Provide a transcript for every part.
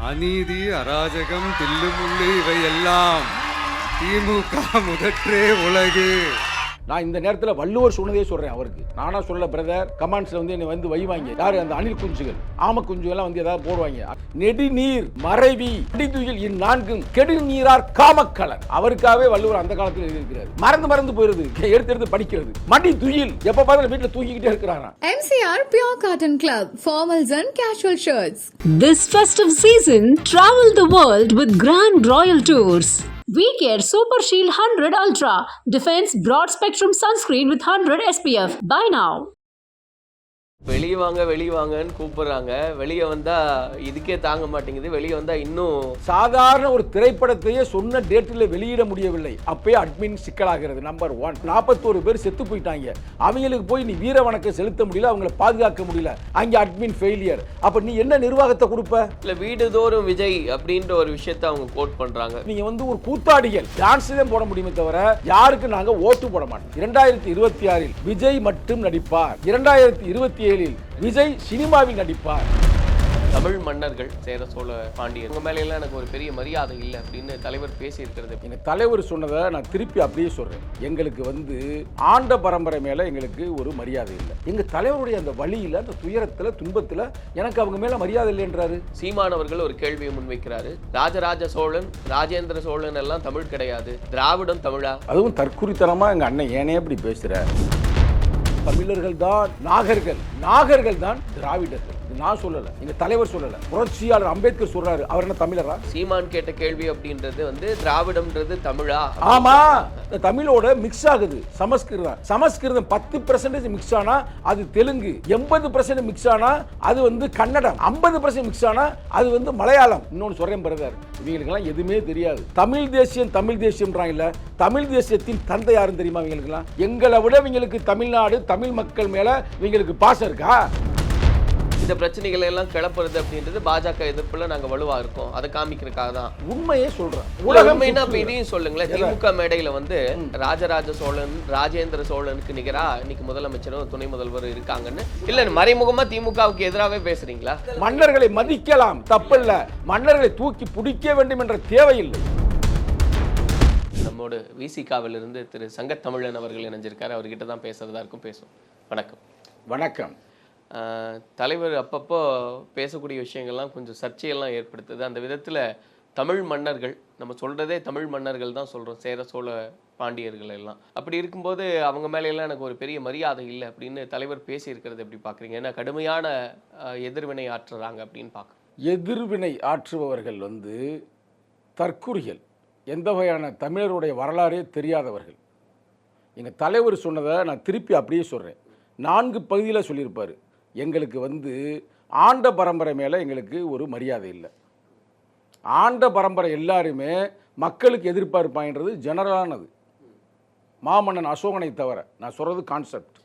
அநீதி, அராஜகம், தில்லுமுள்ளு இவையெல்லாம் திமுக முதற்றே உலகு. நான் இந்த நேரத்தில் வள்ளுவர் சொன்னதே சொல்றேன். அவருக்கு நானா சொல்ல பிரதர், கமெண்ட்ஸ்ல வந்து என்னை வந்து வைவாங்க யாரு அந்த அணில் குஞ்சுகள், ஆம குஞ்சுகள் எல்லாம் வந்து ஏதாவது போடுவாங்க. நெடுநீர் மறைவி அடிதுயில் இந்நான்கும் கெடுநீரார் காமக்கலன். அவருக்காகவே வள்ளுவர் அந்த காலத்தில் எழுதியிருக்கிறார். மறந்து போயிருது, எடுத்து படிக்கிறது. மடி துயில் எப்ப பார்த்தாலும் வீட்டில் தூக்கிக்கிட்டே இருக்கிறாராம். MCR Pure Cotton Club, formals and casual shirts. This festive season, travel the world with Grand Royal Tours. We care Super Shield 100 Ultra, defense broad spectrum sunscreen with 100 SPF. Buy now. வெளியே வாங்கன்னு கூப்பிடுறாங்க. வெளியே வந்தா இதுக்கே தாங்க மாட்டேங்குது. வெளியே வந்தா இன்னும் சாதாரண ஒரு திரைப்படத்தையே சொன்ன டேட்டில் வெளியிட முடியவில்லை. அப்பயே அட்மின் சிக்கலாகிறது. நம்பர் 1, 41 பேர் செத்து போயிட்டாங்க. அவங்களுக்கு போய் நீ வீர வணக்கம் செலுத்த முடியல, அவங்களை பாதுகாக்க முடியல. அங்கே அட்மின் ஃபெயிலியர். அப்ப நீ என்ன நிர்வாகத்தை கொடுப்ப? இல்ல வீடுதோறும் விஜய் அப்படின்ற ஒரு விஷயத்தை அவங்க கோட் பண்றாங்க. நீங்க வந்து ஒரு கூத்தாடிகள் டான்ஸ் தான் போட முடியுமே தவிர யாருக்கு நாங்க ஓட்டு போட மாட்டோம். 2026 விஜய் மட்டும் நடிப்பார். 2027 விஜய் சினிமாவில் நடிப்பார். தமிழ் மன்னர்கள் சேர சோழ பாண்டியர் உங்க மேல எல்லாம் எனக்கு ஒரு பெரிய மரியாதை இல்லை அப்படின்னு தலைவர் பேசி இருக்கிறது. எங்க தலைவர் சொன்னதை நான் திருப்பி அப்படியே சொல்றேன். எங்களுக்கு வந்து ஆண்ட பரம்பரை மேல எங்களுக்கு ஒரு மரியாதை இல்லை. எங்க தலைவருடைய அந்த வழியில, அந்த துயரத்துல, துன்பத்துல எனக்கு அவங்க மேல மரியாதை இல்லைன்றாரு. சீமானவர்கள் ஒரு கேள்வியை முன்வைக்கிறாரு. ராஜராஜ சோழன், ராஜேந்திர சோழன் எல்லாம் தமிழ் கிடையாது, திராவிடம் தமிழா? அதுவும் தற்குறித்தனமா எங்க அண்ணன் ஏனே இப்படி பேசுற? தமிழர்கள் தான் நாகர்கள் தான் திராவிடர்கள். நான் சொல்லல, எங்க தலைவர் சொல்லல, புரட்சியாளர் அம்பேத்கர் சொல்றாரு. அவர் என்ன தமிழரா? சீமான் கேட்ட கேள்வி அப்படின்றது வந்து திராவிடம்ன்றது தமிழா? ஆமா, தமிழோட மிக்ஸ் ஆகுது. சமஸ்கிருதம் 10% மிக்ஸ் ஆனா அது தெலுங்கு, 80% மிக்ஸ் ஆனா அது வந்து கன்னடம், 50% மிக்ஸ் ஆனா அது வந்து மலையாளம். இன்னொன்னு சொல்றேன் பிரதர், இவங்களுக்கெல்லாம் எதுவுமே தெரியாது. தமிழ் தேசியம்ன்றாங்கல்ல, தமிழ் தேசியத்தின் தந்தை யாருன்னு தெரியுமா இவங்களுக்கெல்லாம்? எங்களை விட இவங்களுக்கு தமிழ்நாடு, தமிழ் மக்கள் மேல இவங்களுக்கு பாசம் இருக்கா? இந்த பிரச்சனைகளை எல்லாம் கிளப்புறது அப்படின்றது பாஜக எதிர்ப்புல நாங்க வலுவா இருக்கோம், அதை காமிக்கிறதுக்காக தான். உண்மையே சொல்றேன். உலகமைனா இதையும் சொல்லுங்களேன். திமுக மேடையில வந்து ராஜராஜ சோழன், ராஜேந்திர சோழனுக்கு நிகரா இன்னைக்கு முதலமைச்சரும் துணை முதல்வர் இருக்காங்கன்னு இல்ல மறைமுகமா திமுகவுக்கு எதிராகவே பேசுறீங்களா? மன்னர்களை மதிக்கலாம், தப்பல்ல. மன்னர்களை தூக்கி பிடிக்க வேண்டும் என்ற தேவையில்லை. நம்மோடு விசிகாவில் இருந்து திரு சங்கத்தமிழன் அவர்கள் இணைஞ்சிருக்காரு. அவர்கிட்ட தான் பேசுறதா இருக்கும். பேசுவோம். வணக்கம். வணக்கம். தலைவர் அப்பப்போ பேசக்கூடிய விஷயங்கள்லாம் கொஞ்சம் சர்ச்சையெல்லாம் ஏற்படுத்துது. அந்த விதத்தில் தமிழ் மன்னர்கள், நம்ம சொல்கிறதே தமிழ் மன்னர்கள் தான் சொல்கிறோம், சேர சோழ பாண்டியர்கள் எல்லாம். அப்படி இருக்கும்போது அவங்க மேலையெல்லாம் எனக்கு ஒரு பெரிய மரியாதை இல்லை அப்படின்னு தலைவர் பேசியிருக்கிறது எப்படி பார்க்குறீங்க? ஏன்னா கடுமையான எதிர்வினை ஆற்றுறாங்க அப்படின்னு பார்க்குறோம். எதிர்வினை ஆற்றுபவர்கள் வந்து தற்குறிகள், எந்த வகையான தமிழருடைய வரலாறே தெரியாதவர்கள். எங்கள் தலைவர் சொன்னதை நான் திருப்பி அப்படியே சொல்கிறேன். 4 பகுதியில் சொல்லியிருப்பார். எங்களுக்கு வந்து ஆண்ட பரம்பரை மேலே எங்களுக்கு ஒரு மரியாதை இல்லை. ஆண்ட பரம்பரை எல்லாருமே மக்களுக்கு எதிர்பார்ப்பாங்கன்றது ஜெனரலானது. மாமன்னன் அசோகனை தவிர நான் சொல்கிறது கான்செப்ட்.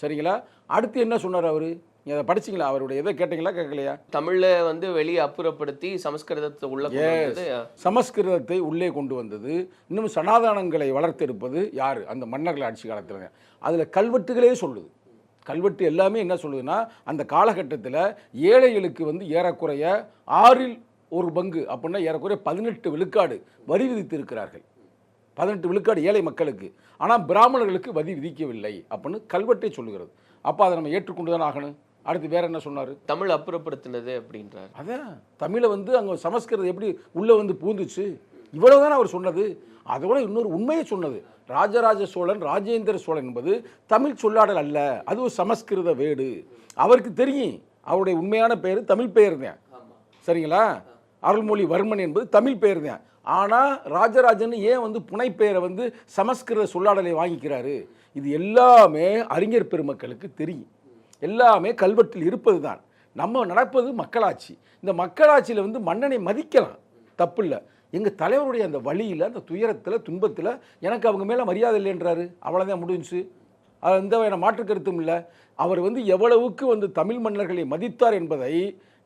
சரிங்களா? அடுத்து என்ன சொன்னார் அவர்? அதை படிச்சிங்களா? அவருடைய எதை கேட்டீங்களா, கேட்கலையா? தமிழை வந்து வெளியே அப்புறப்படுத்தி சமஸ்கிருதத்தை சமஸ்கிருதத்தை உள்ளே கொண்டு வந்தது. இன்னும் சனாதனங்களை வளர்த்தெடுப்பது யார்? அந்த மன்னர்கள் ஆட்சி காலத்தில். அதில் கல்வெட்டுகளே சொல்லுது. கல்வெட்டு எல்லாமே என்ன சொல்லுதுன்னா, அந்த காலகட்டத்தில் ஏழைகளுக்கு வந்து ஏறக்குறைய 1/6 அப்படின்னா ஏறக்குறைய 18 விழுக்காடு வரி விதித்து இருக்கிறார்கள். 18 விழுக்காடு ஏழை மக்களுக்கு. ஆனால் பிராமணர்களுக்கு வரி விதிக்கவில்லை அப்படின்னு கல்வெட்டை சொல்லுகிறது. அப்போ அதை நம்ம ஏற்றுக்கொண்டு தான் ஆகணும். அடுத்து வேற என்ன சொன்னார்? தமிழ் அப்புறப்படுத்தினது அப்படின்றார். அதான் தமிழை வந்து அங்கே சமஸ்கிருதம் எப்படி உள்ளே வந்து பூந்துச்சு, இவ்வளவுதான் அவர் சொன்னது. அதோட இன்னொரு உண்மையை சொன்னது, ராஜராஜ சோழன், ராஜேந்திர சோழன் என்பது தமிழ் சொல்லாடல் அல்ல, அது ஒரு சமஸ்கிருத வேடு. அவருக்கு தெரியும் அவருடைய உண்மையான பெயர் தமிழ் பெயர் தான். சரிங்களா? அருள்மொழிவர்மன் என்பது தமிழ் பெயர் தான். ஆனால் ராஜராஜன் ஏன் வந்து புனை பெயரை வந்து சமஸ்கிருத சொல்லாடலை வாங்கிக்கிறாரு? இது எல்லாமே அறிஞர் பெருமக்களுக்கு தெரியும். எல்லாமே கல்வெட்டில் இருப்பது தான். நம்ம நடப்பது மக்களாட்சி. இந்த மக்களாட்சியில் வந்து மன்னனை மதிக்கலாம், தப்பு இல்லை. எங்கள் தலைவருடைய அந்த வழியில், அந்த துயரத்தில், துன்பத்தில் எனக்கு அவங்க மேலே மரியாதை இல்லைன்றாரு. அவ்வளோதான் முடிஞ்சுச்சு. அது எந்த மாற்று கருத்தும் இல்லை. அவர் வந்து எவ்வளவுக்கு வந்து தமிழ் மன்னர்களை மதித்தார் என்பதை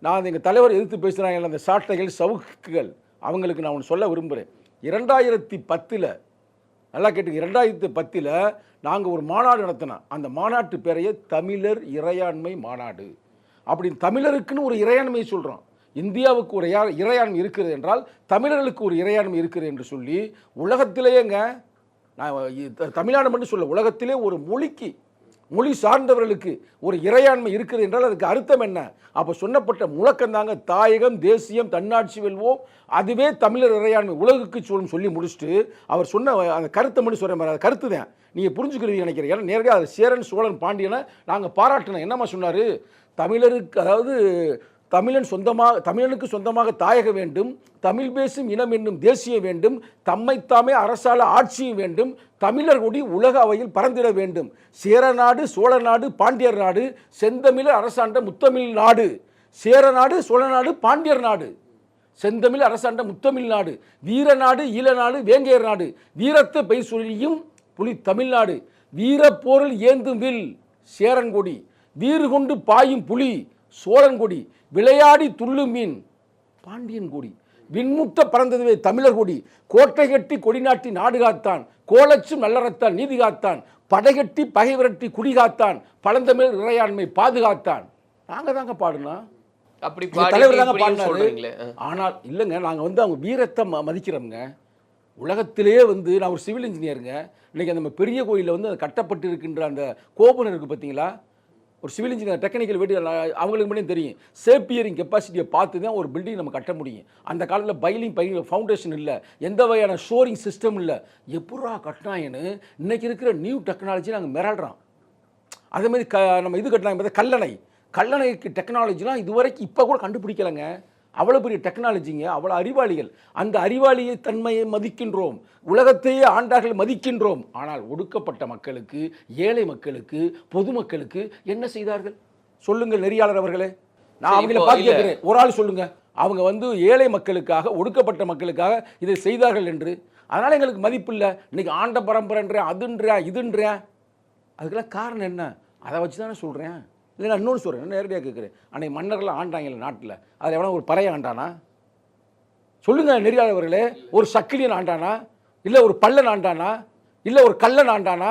நான் எங்கள் தலைவர் எதிர்த்து பேசுகிறாங்க அந்த சாட்டைகள், சவுக்குகள், அவங்களுக்கு நான் ஒன்று சொல்ல விரும்புகிறேன். 2010 நல்லா கேட்டுங்க, 2010 நாங்கள் ஒரு மாநாடு நடத்தினோம். அந்த மாநாட்டு பேரையே தமிழர் இறையாண்மை மாநாடு அப்படின்னு. தமிழருக்குன்னு ஒரு இறையாண்மை சொல்கிறோம். இந்தியாவுக்கு ஒரு இறையாண்மை இருக்கிறது என்றால் தமிழர்களுக்கு ஒரு இறையாண்மை இருக்கிறது என்று சொல்லி உலகத்திலேயேங்க, நான் தமிழ்நாடு மட்டும் சொல்ல, உலகத்திலே ஒரு மொழி சார்ந்தவர்களுக்கு ஒரு இறையாண்மை இருக்கிறது என்றால் அதுக்கு அர்த்தம் என்ன? அப்போ சொன்னப்பட்ட முழக்கம் தாங்க தாயகம், தேசியம், தன்னாட்சி வெல்வோம், அதுவே தமிழர் இறையாண்மை உலகுக்கு சொல்லும் சொல்லி முடிச்சுட்டு அவர் சொன்ன அந்த கருத்தை மட்டும் சொல்கிறேன் பாரு, அது கருத்து தான் நீங்கள் புரிஞ்சுக்கிறீங்க நினைக்கிறேன். ஏன்னா நேரடியாக அது சேரன், சோழன், பாண்டியனை நாங்கள் பாராட்டினோம். என்னம்மா சொன்னார்? தமிழருக்கு, அதாவது தமிழனுக்கு சொந்தமாக தாயக வேண்டும், தமிழ் பேசும் இனம் என்னும் தேசியம் வேண்டும், தம்மைத்தாமே அரசால ஆட்சியும் வேண்டும், தமிழர் கொடி உலக அவையில் பறந்திட வேண்டும், சேரநாடு, சோழநாடு, பாண்டியர் நாடு, செந்தமிழர் அரசாண்ட முத்தமிழ் நாடு, சேரநாடு, சோழநாடு, பாண்டியர் நாடு, செந்தமிழ் அரசாண்ட முத்தமிழ் நாடு, வீரநாடு, ஈழநாடு, வேங்கையர் நாடு, வீரத்தை பெய் சொல்லியும் புலி தமிழ்நாடு, வீரப்போரில் ஏந்தும் வில் சேரன்கொடி, வீறு கொண்டு பாயும் புலி சோழன்கொடி, விளையாடி துள்ளும் மீன் பாண்டியன் கொடி, விண்முட்ட பறந்ததுவே தமிழர் கொடி, கோட்டை கட்டி கொடிநாட்டி நாடு காத்தான், கோலச்சும் நல்லறத்தான் நீதி காத்தான், படைகட்டி பகை விரட்டி குடி காத்தான், பழந்தமிழ் இறையாண்மை பாதுகாத்தான். நாங்க தாங்க பாடுனோம், அப்படி தலைவர் தாங்க பாடினாரு. ஆனால் இல்லைங்க, நாங்கள் அவங்க வீரத்தை மதிக்கிறோங்க. உலகத்திலேயே நான் ஒரு சிவில் இன்ஜினியருங்க. இன்னைக்கு நம்ம பெரிய கோயிலில் அது கட்டப்பட்டு இருக்கின்ற அந்த கோபுரம் இருக்குது பார்த்தீங்களா, ஒரு சிவில் இன்ஜினியர் டெக்னிக்கல் வீடு அவங்களுக்கு மட்டும் தெரியும். சேப்பியரிங் கெப்பாசிட்டியை பார்த்து தான் ஒரு பில்டிங் நம்ம கட்ட முடியும். அந்த காலத்தில் பைலிங் ஃபவுண்டேஷன் இல்லை, எந்த வகையான ஷோரிங் சிஸ்டம் இல்லை. எப்படா கட்டினாங்கன்னு இன்னைக்கு இருக்கிற நியூ டெக்னாலஜி நாங்கள் மிரள்றோம். அதேமாதிரி நம்ம இது கட்டினாங்க கல்லணைக்கு டெக்னாலஜிலாம் இதுவரைக்கும் இப்போ கூட கண்டுபிடிக்கலைங்க. அவ்வளோ பெரிய டெக்னாலஜிங்க, அவ்வளோ அறிவாளிகள். அந்த அறிவாளியை தன்மையை மதிக்கின்றோம், உலகத்தையே ஆண்டார்கள் மதிக்கின்றோம். ஆனால் ஒடுக்கப்பட்ட மக்களுக்கு, ஏழை மக்களுக்கு, பொதுமக்களுக்கு என்ன செய்தார்கள் சொல்லுங்கள் நெறியாளர் அவர்களே. நான் அவங்கள பார்த்து கேட்கிறேன், ஒரு ஆள் சொல்லுங்க, அவங்க ஏழை மக்களுக்காக, ஒடுக்கப்பட்ட மக்களுக்காக இதை செய்தார்கள் என்று. அதனால் எங்களுக்கு மதிப்பு இல்லை. இன்னைக்கு ஆண்ட பரம்பரைன்றேன், அதுன்றேன், இதுன்றேன். அதுக்கெல்லாம் காரணம் என்ன? அதை வச்சு தானே சொல்கிறேன். இல்லை நான் இன்னொன்று சொல்கிறேன், நேரடியாக கேட்குறேன். அன்னைக்கு மன்னர்கள்லாம் ஆண்டாங்கல்ல நாட்டில், அதில் எவனா ஒரு பறைய ஆண்டானா சொல்லுங்கள் நெறியாளர்களே? ஒரு சக்கிலியன் ஆண்டானா, இல்லை ஒரு பல்லன் ஆண்டானா, இல்லை ஒரு கல்லன் ஆண்டானா?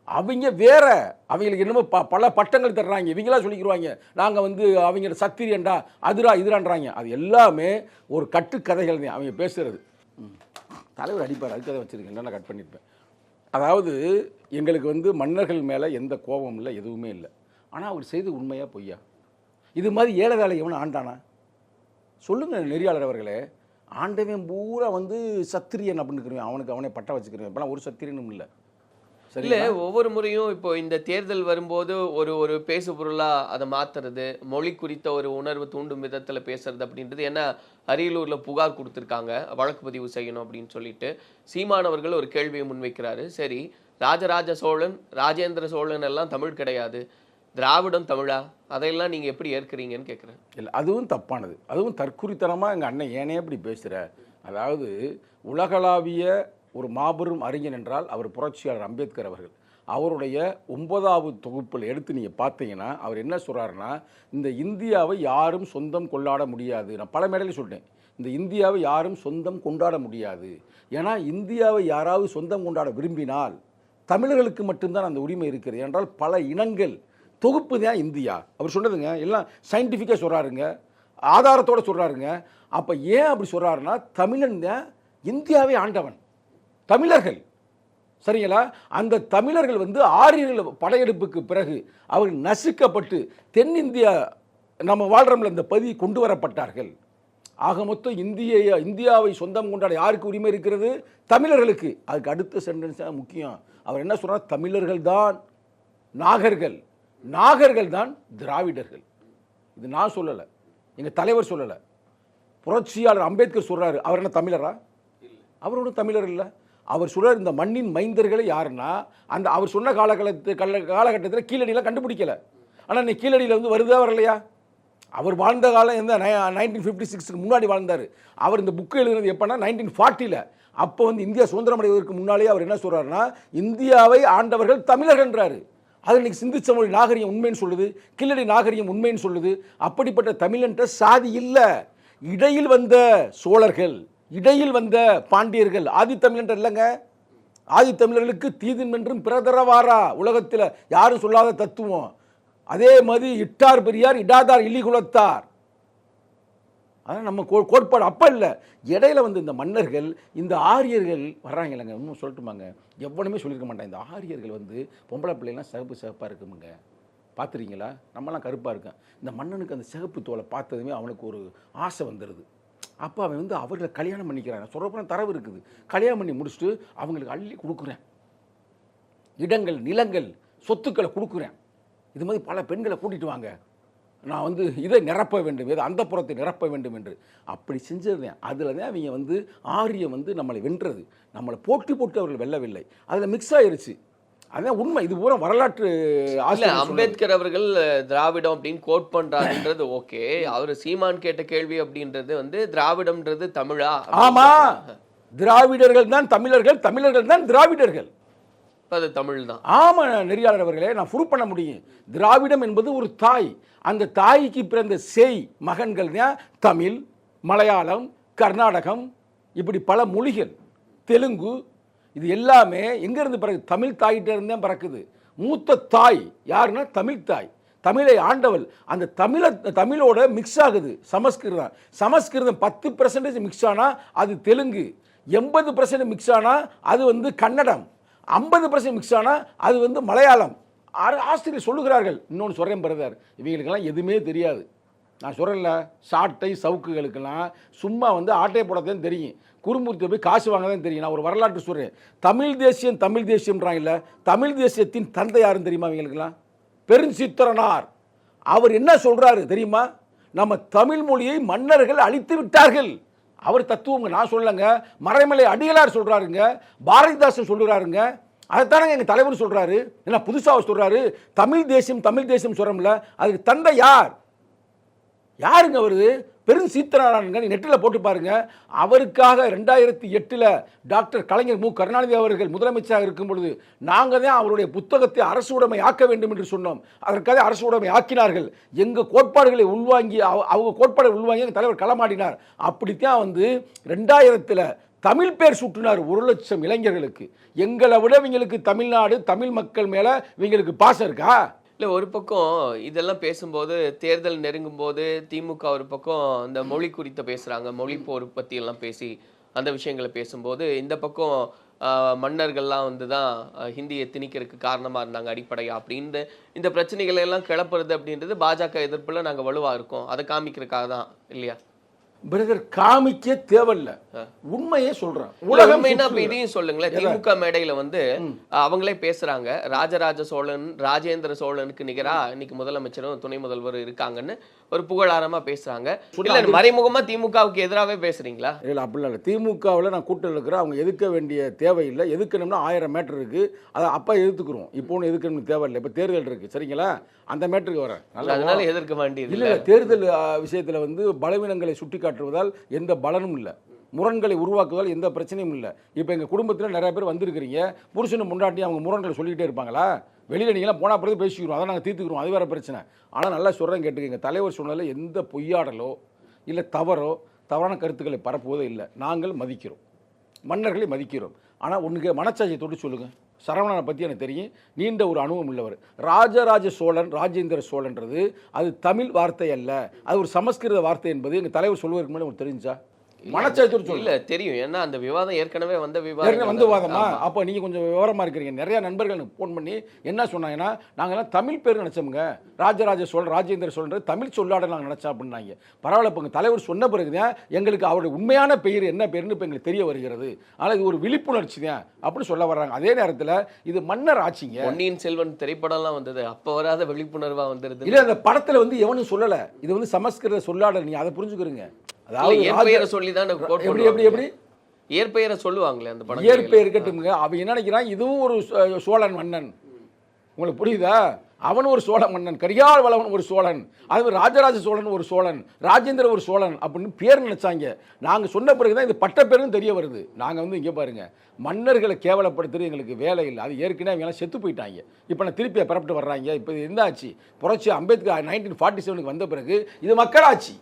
அவங்க வேற, அவங்களுக்கு என்னமோ பல பட்டங்கள் தர்றாங்க. இவங்களாம் சொல்லிக்கிடுவாங்க நாங்கள் அவங்க சத்திரியன்டா, அதுரா இதுரான்றாங்க. அது எல்லாமே ஒரு கட்டுக்கதைகள் தான் அவங்க பேசுகிறது. தலைவர் அடிப்பார், அதுக்கு அதை வச்சுருக்கேன், நான் கட் பண்ணியிருப்பேன். அதாவது எங்களுக்கு மன்னர்கள் மேலே எந்த கோபமும் இல்லை, எதுவுமே இல்லை. ஆனால் அவர் செய்து உண்மையாக பொய்யா? இது மாதிரி ஏழை வேலை எவனை ஆண்டானா சொல்லுங்கள் நெறியாளர் அவர்களே. ஆண்டவன் பூரா சத்திரியன் அப்படின்னு அவனை பட்ட வச்சுக்கிறேன். இப்போலாம் ஒரு சத்திரியனும் இல்லை. இல்லை, ஒவ்வொரு முறையும் இப்போ இந்த தேர்தல் வரும்போது ஒரு பேசு பொருளாக அதை மாற்றுறது, மொழி குறித்த ஒரு உணர்வு தூண்டும் விதத்தில் பேசுறது அப்படின்றது. ஏன்னா அரியலூரில் புகார் கொடுத்துருக்காங்க, வழக்கு பதிவு செய்யணும் அப்படின்னு சொல்லிட்டு சீமானவர்கள் ஒரு கேள்வியை முன்வைக்கிறாரு. சரி, ராஜராஜ சோழன், ராஜேந்திர சோழன் எல்லாம் தமிழ் கிடையாது, திராவிடம் தமிழா, அதையெல்லாம் நீங்கள் எப்படி ஏற்கிறீங்கன்னு கேட்குறேன். இல்லை, அதுவும் தப்பானது, அதுவும் தற்குறித்தனமாக எங்கள் அண்ணன் ஏனே இப்படி பேசுகிற. அதாவது உலகளாவிய ஒரு மாபெரும் அறிஞர் என்றால் அவர் புரட்சியாளர் அம்பேத்கர் அவர்கள். அவருடைய 9வது தொகுப்பில் எடுத்து நீங்கள் பார்த்தீங்கன்னா அவர் என்ன சொல்கிறாருன்னா, இந்த இந்தியாவை யாரும் சொந்தம் கொண்டாட முடியாது. நான் பல மேடையில் சொல்லிட்டேன், இந்த இந்தியாவை யாரும் சொந்தம் கொண்டாட முடியாது. ஏன்னா இந்தியாவை யாராவது சொந்தம் கொண்டாட விரும்பினால் தமிழர்களுக்கு மட்டும்தான் அந்த உரிமை இருக்கிறது. என்றால் பல இனங்கள் தொகுப்பு தான் இந்தியா. அவர் சொன்னதுங்க எல்லாம் சயின்டிஃபிக்காக சொல்கிறாருங்க, ஆதாரத்தோடு சொல்கிறாருங்க. அப்போ ஏன் அப்படி சொல்கிறாருன்னா, தமிழன் தான் இந்தியாவை ஆண்டவன், தமிழர்கள். சரிங்களா? அந்த தமிழர்கள் ஆரியர்கள் படையெடுப்புக்கு பிறகு அவர்கள் நசுக்கப்பட்டு தென்னிந்தியா நம்ம வாழ்கிறோம்ல இந்த பகுதி கொண்டு வரப்பட்டார்கள். ஆக மொத்தம் இந்தியாவை சொந்தம் கொண்டாட யாருக்கு உரிமை இருக்கிறது? தமிழர்களுக்கு. அதுக்கு அடுத்த சென்டென்ஸ் முக்கியம். அவர் என்ன சொல்றார்? தமிழர்கள் தான் நாகர்கள், நாகர்கள் தான் திராவிடர்கள். இது நான் சொல்லலை, எங்கள் தலைவர் சொல்லலை, புரட்சியாளர் அம்பேத்கர் சொல்றாரு. அவர் என்ன தமிழரா? அவர் ஒன்றும் தமிழர் இல்லை. அவர் சொல்றார் இந்த மண்ணின் மைந்தர்களை யாருன்னா, அந்த அவர் சொன்ன காலகட்டத்தில் கீழடியெல்லாம் கண்டுபிடிக்கல. ஆனால் நீ கீழடியில் வருதா வரலையா? அவர் வாழ்ந்த காலம் எந்த 1956க்கு முன்னாடி வாழ்ந்தார். அவர் இந்த புக்கு எழுதுனது எப்போனா 1940. அப்போ இந்தியா சுதந்திரம் அடைவதற்கு முன்னாலே அவர் என்ன சொல்றாருன்னா, இந்தியாவை ஆண்டவர்கள் தமிழர்கள்ன்றாரு. அது இன்னைக்கு சிந்திச்ச மொழி நாகரிகம் உண்மைன்னு சொல்லுது, கீழடி நாகரிகம் உண்மைன்னு சொல்லுது. அப்படிப்பட்ட தமிழன்ற சாதி இல்லை. இடையில் வந்த சோழர்கள், இடையில் வந்த பாண்டியர்கள் ஆதித்தமிழன்ற இல்லைங்க. ஆதித்தமிழர்களுக்கு தீதின் என்றும் பிறதரவாரா உலகத்தில் யாரும் சொல்லாத தத்துவம். அதே மாதிரி இட்டார் பெரியார், இடாதார் இல்லி குலத்தார். அதான் நம்ம கோட்பாடு அப்போ இல்லை. இடையில வந்து இந்த மன்னர்கள், இந்த ஆரியர்கள் வர்றாங்க இல்லைங்க, இன்னும் சொல்லட்டுமாங்க, எவ்வளவுமே சொல்லியிருக்க மாட்டாங்க. இந்த ஆரியர்கள் வந்து பொம்பளை பிள்ளைலாம் சிகப்பாக இருக்குமுங்க, பார்த்துருக்கீங்களா? நம்மலாம் கருப்பாக இருக்கேன். இந்த மன்னனுக்கு அந்த சிகப்பு தோலை பார்த்ததுமே அவனுக்கு ஒரு ஆசை வந்துடுது. அப்போ அவன் வந்து அவர்களை கல்யாணம் பண்ணிக்கிறான். சொல்கிறப்ப தரவு இருக்குது. கல்யாணம் பண்ணி முடிச்சுட்டு அவங்களுக்கு அள்ளி கொடுக்குறேன், இடங்கள், நிலங்கள், சொத்துக்களை கொடுக்குறேன். இது மாதிரி பல பெண்களை கூட்டிகிட்டு வாங்க, நான் வந்து இதை நிரப்ப வேண்டும், இதை அந்த புறத்தை நிரப்ப வேண்டும் என்று அப்படி செஞ்சிருந்தேன். அதில் தான் அவங்க வந்து ஆரியம் வந்து நம்மளை வென்றது. நம்மளை போட்டு அவர்கள் வெல்லவில்லை, அதில் மிக்ஸ் ஆயிருச்சு. அதான் உண்மை. இது பூரா வரலாற்று ஆசிரியர் அம்பேத்கர் அவர்கள் திராவிடம் அப்படின்னு கோட் பண்றாருன்றது ஓகே. அவர் சீமான் கேட்ட கேள்வி அப்படின்றது வந்து திராவிடம்ன்றது தமிழா? ஆமா, திராவிடர்கள் தான் தமிழர்கள், தமிழர்கள் தான் திராவிடர்கள். அது தமிழ் தான். ஆமா நெறியாளர் அவர்களே, நான் ப்ரூவ் பண்ண முடியும். திராவிடம் என்பது ஒரு தாய், அந்த தாய்க்கு பிறந்த சேய் மகன்கள் தான் தமிழ், மலையாளம், கர்நாடகம், இப்படி பல மொழிகள், தெலுங்கு, இது எல்லாமே எங்கேருந்து பிறகு? தமிழ் தாயிட்ட இருந்து தான் பிறக்குது. மூத்த தாய் யாருன்னா தமிழ் தாய், தமிழை ஆண்டவள். அந்த தமிழோட மிக்ஸ் ஆகுது சமஸ்கிருதம். சமஸ்கிருதம் 10% மிக்ஸ் ஆனால் அது தெலுங்கு, 80% மிக்ஸ் ஆனால் அது வந்து கன்னடம், 50% மிக்ஸ் ஆனால் அது வந்து மலையாளம். ஆசிரியர் சொல்லுகிறார்கள். இன்னொன்று சொல்கிறேன் பிரதர், இவங்களுக்கெல்லாம் எதுவுமே தெரியாது. நான் சொல்கிறேன்ல, சாட்டை சவுக்குகளுக்கெல்லாம் சும்மா வந்து ஆட்டையை போடத்தான் தெரியும், குறும்பூர்த்தி போய் காசு வாங்க தான் தெரியும். நான் ஒரு வரலாற்று சொல்கிறேன். தமிழ் தேசியம் தமிழ் தேசியம்ன்றாங்க இல்லை, தமிழ் தேசியத்தின் தந்தை யாருன்னு தெரியுமா இவங்களுக்கெல்லாம்? பெருஞ்சித்திரனார். அவர் என்ன சொல்கிறாரு தெரியுமா? நம்ம தமிழ் மொழியை மன்னர்கள் அழித்து விட்டார்கள். அவர் தத்துவங்க, நான் சொல்லலைங்க, மறைமலை அடிகளார் சொல்கிறாருங்க, பாரதிதாசன் சொல்கிறாருங்க, அதைத்தானங்க எங்கள் தலைவர் சொல்கிறாரு. என்ன புதுசாக சொல்கிறாரு? தமிழ் தேசியம் தமிழ் தேசியம் சொல்கிறோம்ல, அதுக்கு தந்தை யார்? யாருங்க அவரு? பெருஞ்சித்திரனாருங்க. நீ நெட்டில் போட்டு பாருங்க. அவருக்காக 2008 டாக்டர் கலைஞர் மு கருணாநிதி அவர்கள் முதலமைச்சராக இருக்கும் பொழுது நாங்கள் தான் அவருடைய புத்தகத்தை அரசு உடைமை ஆக்க வேண்டும் என்று சொன்னோம். அதற்காக அரசு உடைமை ஆக்கினார்கள். எங்கள் கோட்பாடுகளை உள்வாங்கி, அவங்க கோட்பாடுகளை உள்வாங்கி எங்கள் தலைவர் களமாடினார். அப்படித்தான் வந்து 2000 தமிழ் பேர் சுட்டினார் 1,00,000 இளைஞர்களுக்கு. எங்களை விட இவங்களுக்கு தமிழ்நாடு தமிழ் மக்கள் மேலே இவங்களுக்கு பாசம் இருக்கா? இல்லை, ஒரு பக்கம் இதெல்லாம் பேசும்போது, தேர்தல் நெருங்கும் போது திமுக ஒரு பக்கம் இந்த மொழி குறித்த பேசுகிறாங்க, மொழி போர் பற்றி எல்லாம் பேசி அந்த விஷயங்களை பேசும்போது, இந்த பக்கம் மன்னர்கள்லாம் வந்து தான் ஹிந்தியை திணிக்கிறதுக்கு காரணமாக இருந்தாங்க அடிப்படையாக அப்படின்னு இந்த பிரச்சனைகளை எல்லாம் கிளப்புறது அப்படின்றது பாஜக எதிர்ப்பில் நாங்கள் வலுவாக இருக்கோம், அதை காமிக்கிறதுக்காக தான் இல்லையா? பிரதர், காமிக்க தேவையில்லை, உண்மையே சொல்றேன். உலகமைனா இதையும் சொல்லுங்களேன். திமுக மேடையில வந்து அவங்களே பேசுறாங்க, ராஜராஜ சோழன் ராஜேந்திர சோழனுக்கு நிகரா இன்னைக்கு முதலமைச்சரும் துணை முதல்வர் இருக்காங்கன்னு ஒரு புகழாரமா பேசுறாங்க. இல்ல மறைமுகமா திமுகவுக்கு எதிராகவே பேசுறீங்களா? இல்ல அப்படிலாம் இல்லை. திமுகவில் நான் கூட்டம் இருக்கிறேன், அவங்க எதுக்க வேண்டிய தேவையில்லை. எதுக்கணும்னா 1000 மேட்டர் இருக்கு, அதை அப்போ எதுக்குறோம். இப்போ ஒன்று எதுக்கணும் தேவையில்லை. இப்போ தேர்தல் இருக்கு, சரிங்களா? அந்த மேட்டருக்கு வரேன். அதனால எதிர்க்க வேண்டியது இல்லை. தேர்தல் விஷயத்தில் வந்து பலவீனங்களை சுட்டி காட்டுவதால் எந்த பலனும் இல்லை, முரண்களை உருவாக்குவதால் எந்த பிரச்சனையும் இல்லை. இப்போ எங்கள் குடும்பத்தில் நிறைய பேர் வந்திருக்கிறீங்க, புருஷனை முன்னாடி அவங்க முரண்களை சொல்லிக்கிட்டே இருப்பாங்களா? வெளியில் நீங்களாம் போனால் பிறகு பேசிக்கிறோம், அதை நாங்கள் தீர்த்துக்கிறோம், அது வேறு பிரச்சனை. ஆனால் நல்லா சொல்கிறேன் கேட்டுக்கங்க, தலைவர் சொன்னதில் எந்த பொய்யாடலோ இல்லை தவறான கருத்துக்களை பரப்புவதோ இல்லை. நாங்கள் மதிக்கிறோம், மன்னர்களை மதிக்கிறோம். ஆனால் ஒன்றுக்கு மனச்சாட்சியை தொட்டு சொல்லுங்கள். சரவணனை பற்றி எனக்கு தெரியும், நீண்ட ஒரு அனுபவம் உள்ளவர். ராஜராஜ சோழன் ராஜேந்திர சோழன்றது அது தமிழ் வார்த்தை அல்ல, அது ஒரு சமஸ்கிருத வார்த்தை என்பது எங்கள் தலைவர் சொல்வதற்கு முன்னாடி உங்களுக்கு தெரிஞ்சா? மனச்சாட்சியோடு சொல்ல இல்ல தெரியும். ஏன்னா அந்த விவாதம் ஏற்கனவே வந்த விவாதமா. அப்போ நீங்க கொஞ்சம் விவரமா இருக்கிறீங்க. நிறைய நண்பர்கள் எனக்கு ஃபோன் பண்ணி என்ன சொன்னாங்கன்னா, நாங்கெல்லாம் தமிழ் பேர் நினைச்சோமுங்க, ராஜராஜ சோழன் ராஜேந்திர சோழன் தமிழ் சொல்லாடல் நாங்கள் நினைச்சா அப்படின்னாங்க. பரவாயில்ல, இப்போ தலைவர் சொன்ன பிறகுதான் எங்களுக்கு அவருடைய உண்மையான பெயர் என்ன பெயர்னு இப்போ எங்களுக்கு தெரிய வருகிறது. ஆனால் இது ஒரு விழிப்புணர்ச்சி தான் அப்படின்னு சொல்ல வர்றாங்க. அதே நேரத்தில் இது மன்னர் ஆட்சிங்க. பொன்னியின் செல்வன் திரைப்படம்லாம் வந்தது, அப்போ வராத விழிப்புணர்வா வந்துருது. இல்லை, அந்த படத்தில் வந்து எவனும் சொல்லலை இது வந்து சமஸ்கிருத சொல்லாடல், நீங்க அதை புரிஞ்சுக்கிறீங்க. இயற்பெயரை சொல்லி தான் எப்படி இயற்பெயரை சொல்லுவாங்களே அந்த படம். இயற்பெயர் இருக்கட்டும்ங்க. அவன் என்ன நினைக்கிறான், இதுவும் ஒரு சோழன் மன்னன், உங்களுக்கு புரியுதா? அவன் ஒரு சோழ மன்னன், கரிகால் வளவன் ஒரு சோழன், அது ராஜராஜ சோழன் ஒரு சோழன், ராஜேந்திர ஒரு சோழன் அப்படின்னு பேர் நினைச்சாங்க. நாங்கள் சொன்ன பிறகுதான் இது பட்ட பேரும் தெரிய வருது. நாங்கள் வந்து இங்கே பாருங்க, மன்னர்களை கேவலப்படுத்துறது எங்களுக்கு வேலை இல்லை, அது ஏற்கனவே அவங்க எல்லாம் செத்து போயிட்டாங்க. இப்போ நான் திருப்பியை பரப்பிட்டு வர்றாங்க. இப்போ இது எந்தாச்சு? புரட்சி அம்பேத்கர் 1947 வந்த பிறகு இது மக்களாட்சி.